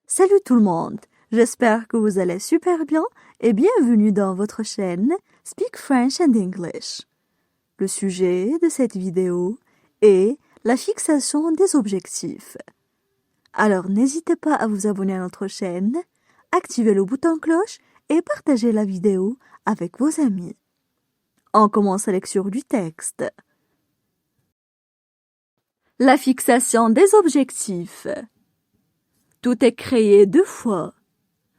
Salut tout le monde, j'espère que vous allez super bien et bienvenue dans votre chaîne Speak French and English. Le sujet de cette vidéo est la fixation des objectifs. Alors n'hésitez pas à vous abonner à notre chaîne, activer le bouton cloche et partager la vidéo avec vos amis. On commence la lecture du texte. La fixation des objectifs. Tout est créé deux fois.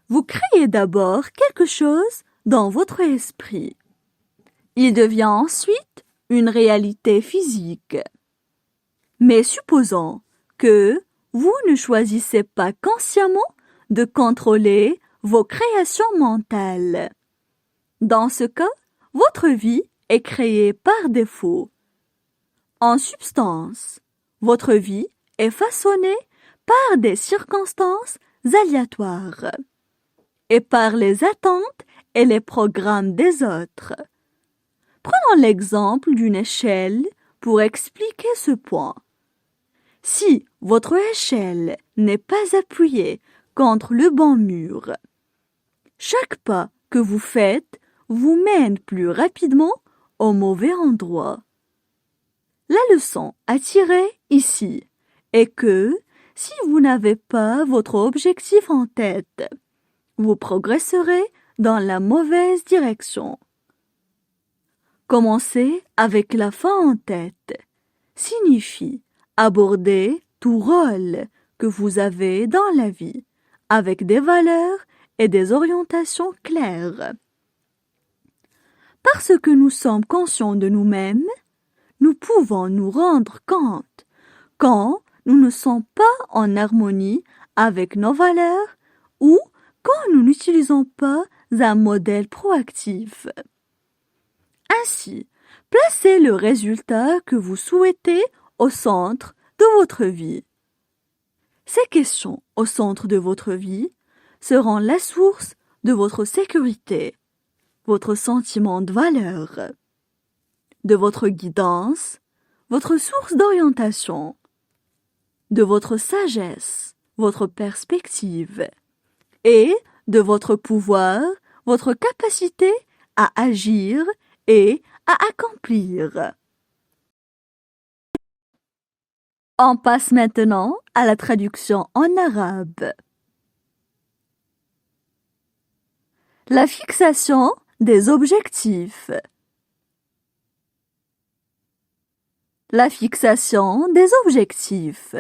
Vous créez d'abord quelque chose dans votre esprit. Il devient ensuite une réalité physique. Mais supposons que vous ne choisissez pas consciemment de contrôler vos créations mentales. Dans ce cas, votre vie est créée par défaut. En substance, votre vie est façonnée par des circonstances aléatoires et par les attentes et les programmes des autres. Prenons l'exemple d'une échelle pour expliquer ce point. Si votre échelle n'est pas appuyée contre le bon mur, chaque pas que vous faites vous mène plus rapidement au mauvais endroit. La leçon à tirer ici est que si vous n'avez pas votre objectif en tête, vous progresserez dans la mauvaise direction. Commencer avec la fin en tête signifie aborder tout rôle que vous avez dans la vie avec des valeurs et des orientations claires. Parce que nous sommes conscients de nous-mêmes, nous pouvons nous rendre compte quand nous ne sommes pas en harmonie avec nos valeurs ou quand nous n'utilisons pas un modèle proactif. Ainsi, placez le résultat que vous souhaitez au centre de votre vie. Ces questions au centre de votre vie seront la source de votre sécurité, votre sentiment de valeur, de votre guidance, votre source d'orientation, de votre sagesse, votre perspective, et de votre pouvoir, votre capacité à agir et à accomplir. On passe maintenant à la traduction en arabe. La fixation des objectifs. La fixation des objectifs.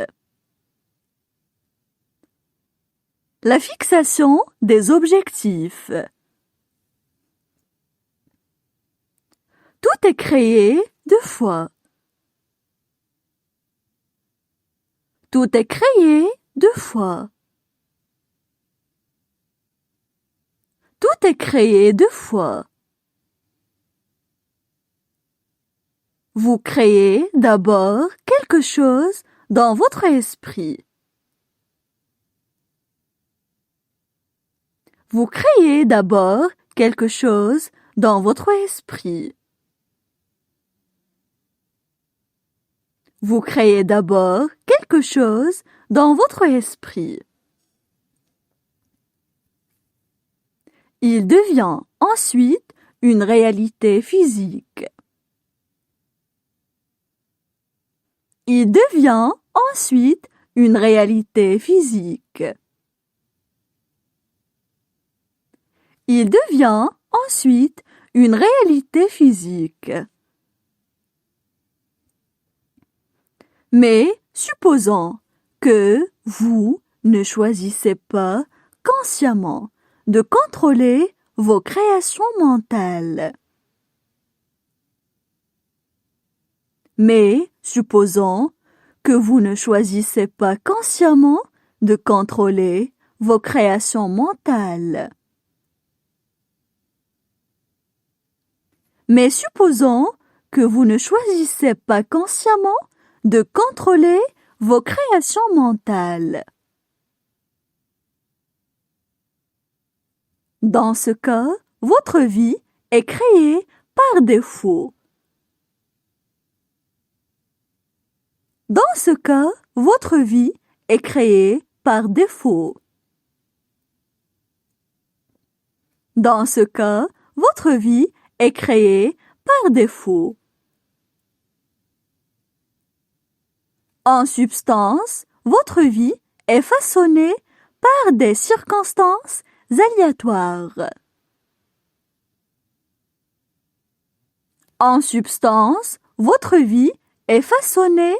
La fixation des objectifs. Tout est créé deux fois. Tout est créé deux fois. Tout est créé deux fois. Vous créez d'abord quelque chose dans votre esprit. Vous créez d'abord quelque chose dans votre esprit. Vous créez d'abord quelque chose dans votre esprit. Il devient ensuite une réalité physique. Il devient ensuite une réalité physique. Il devient ensuite une réalité physique. Mais supposons que vous ne choisissez pas consciemment de contrôler vos créations mentales. Mais supposons que vous ne choisissez pas consciemment de contrôler vos créations mentales. Mais supposons que vous ne choisissez pas consciemment de contrôler vos créations mentales. Dans ce cas, votre vie est créée par défaut. Dans ce cas, votre vie est créée par défaut. Dans ce cas, votre vie est créée par défaut. En substance, votre vie est façonnée par des circonstances aléatoires. En substance, votre vie est façonnée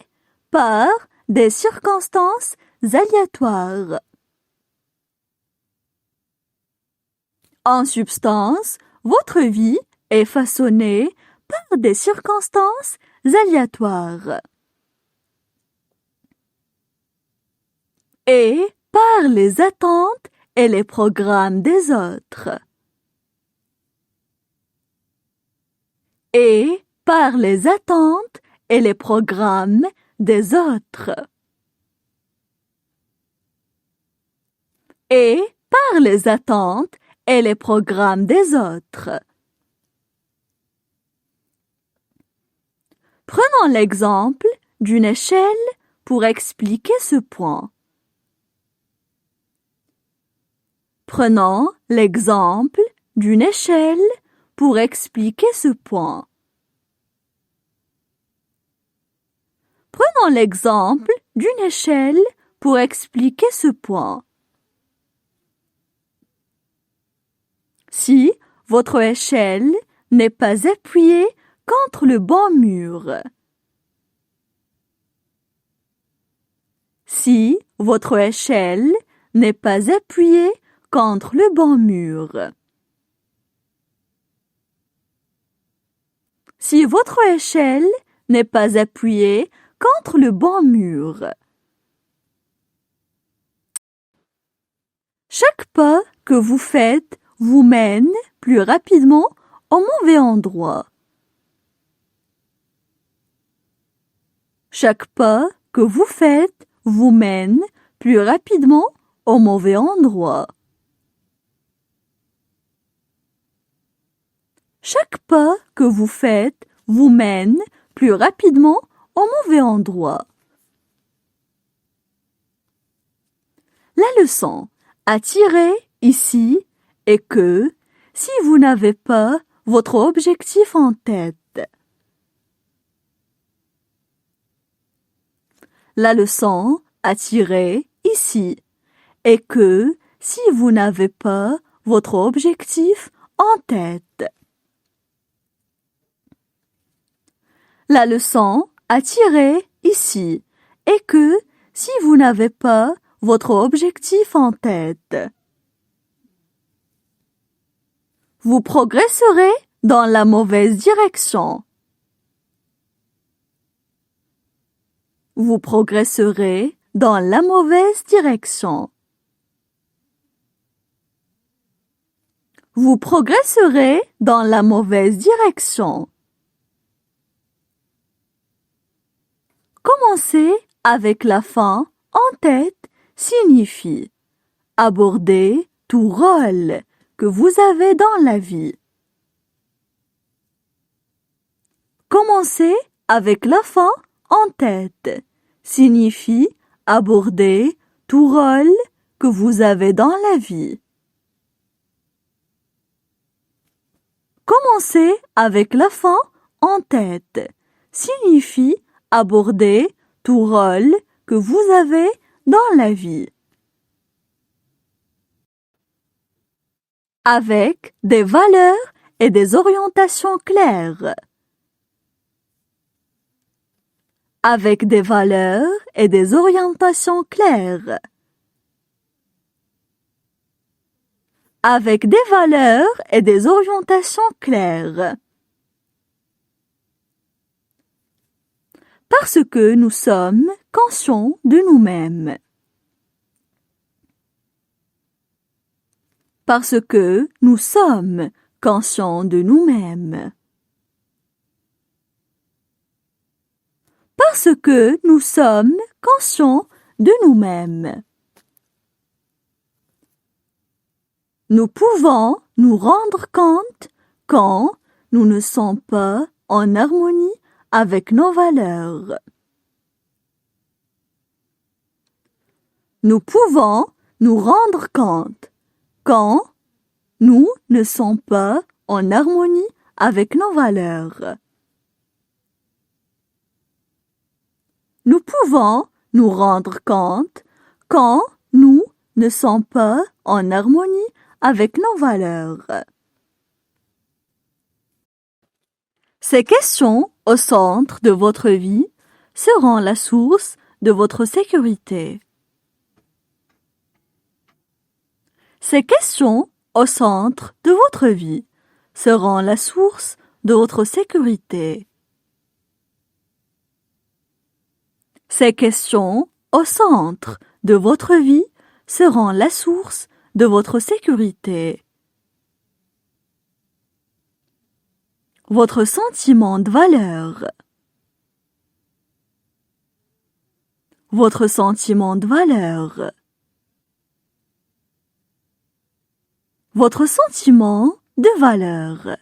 par des circonstances aléatoires. En substance, votre vie est façonnée par des circonstances aléatoires. Et par les attentes et les programmes des autres. Et par les attentes et les programmes des autres. Et par les attentes et les programmes des autres. Prenons l'exemple d'une échelle pour expliquer ce point. Prenons l'exemple d'une échelle pour expliquer ce point. Prenons l'exemple d'une échelle pour expliquer ce point. Si votre échelle n'est pas appuyée contre le bon mur. Si votre échelle n'est pas appuyée contre le bon mur. Si votre échelle n'est pas appuyée contre le bon mur. Chaque pas que vous faites vous mène plus rapidement au mauvais endroit. Chaque pas que vous faites vous mène plus rapidement au mauvais endroit. Chaque pas que vous faites vous mène plus rapidement au mauvais endroit. La leçon à tirer ici est que si vous n'avez pas votre objectif en tête, la leçon à tirer ici est que si vous n'avez pas votre objectif en tête, la leçon à tirer ici est que si vous n'avez pas votre objectif en tête, vous progresserez dans la mauvaise direction. Vous progresserez dans la mauvaise direction. Vous progresserez dans la mauvaise direction. Commencer avec la fin en tête signifie aborder tout rôle que vous avez dans la vie. Commencer avec la fin en tête signifie aborder tout rôle que vous avez dans la vie. Commencer avec la fin en tête signifie aborder tout rôle que vous avez dans la vie. Avec des valeurs et des orientations claires. Avec des valeurs et des orientations claires. Avec des valeurs et des orientations claires. Parce que nous sommes conscients de nous-mêmes. Parce que nous sommes conscients de nous-mêmes. Parce que nous sommes conscients de nous-mêmes. Nous pouvons nous rendre compte quand nous ne sommes pas en harmonie avec nos valeurs. Nous pouvons nous rendre compte quand nous ne sommes pas en harmonie avec nos valeurs. Nous pouvons nous rendre compte quand nous ne sommes pas en harmonie avec nos valeurs. Ces questions au centre de votre vie seront la source de votre sécurité. Ces questions au centre de votre vie seront la source de votre sécurité. Ces questions au centre de votre vie seront la source de votre sécurité. Votre sentiment de valeur. Votre sentiment de valeur. Votre sentiment de valeur.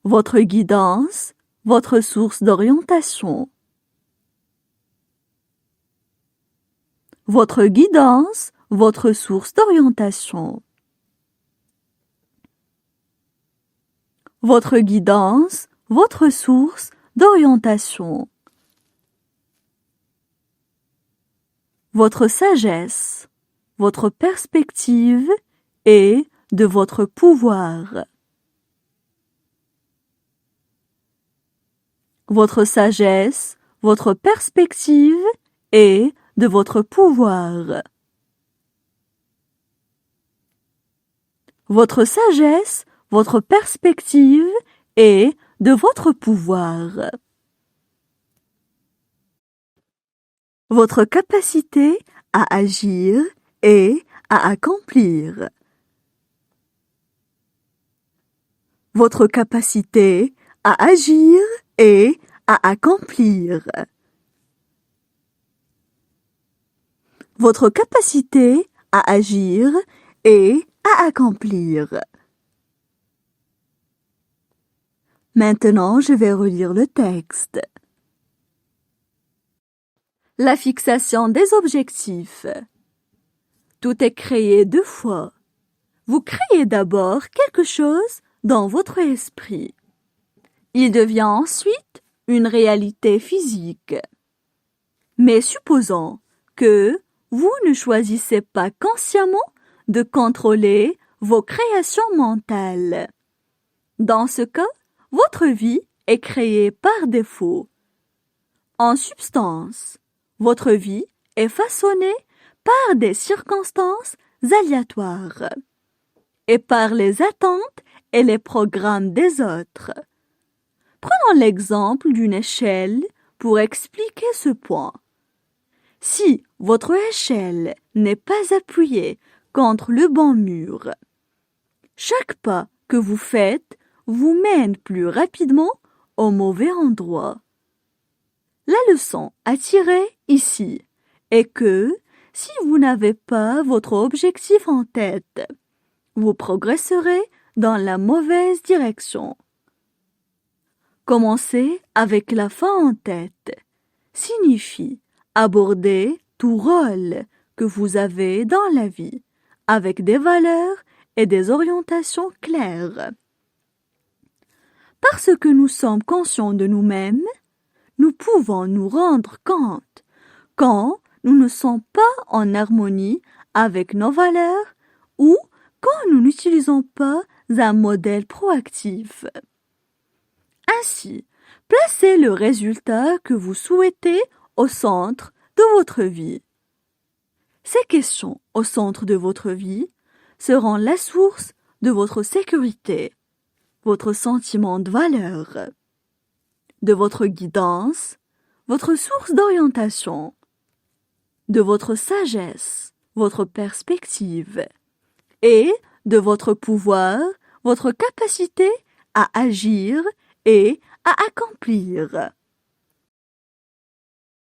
Votre guidance, votre source d'orientation. Votre guidance, votre source d'orientation. Votre guidance, votre source d'orientation. Votre sagesse, votre perspective et de votre pouvoir. Votre sagesse, votre perspective et de votre pouvoir. Votre sagesse, votre perspective et de votre pouvoir. Votre capacité à agir et à accomplir. Votre capacité à agir et à accomplir. Votre capacité à agir et à accomplir. Maintenant, je vais relire le texte. La fixation des objectifs. Tout est créé 2 fois. Vous créez d'abord quelque chose dans votre esprit. Il devient ensuite une réalité physique. Mais supposons que vous ne choisissez pas consciemment de contrôler vos créations mentales. Dans ce cas, votre vie est créée par défaut. En substance, votre vie est façonnée par des circonstances aléatoires et par les attentes et les programmes des autres. Prenons l'exemple d'une échelle pour expliquer ce point. Si votre échelle n'est pas appuyée contre le bon mur, chaque pas que vous faites vous mène plus rapidement au mauvais endroit. La leçon à tirer ici est que si vous n'avez pas votre objectif en tête, vous progresserez dans la mauvaise direction. Commencer avec la fin en tête signifie aborder tout rôle que vous avez dans la vie avec des valeurs et des orientations claires. Parce que nous sommes conscients de nous-mêmes, nous pouvons nous rendre compte quand nous ne sommes pas en harmonie avec nos valeurs ou quand nous n'utilisons pas un modèle proactif. Ainsi, placez le résultat que vous souhaitez au centre de votre vie. Ces questions au centre de votre vie seront la source de votre sécurité, votre sentiment de valeur, de votre guidance, votre source d'orientation, de votre sagesse, votre perspective, et de votre pouvoir, votre capacité à agir et à accomplir.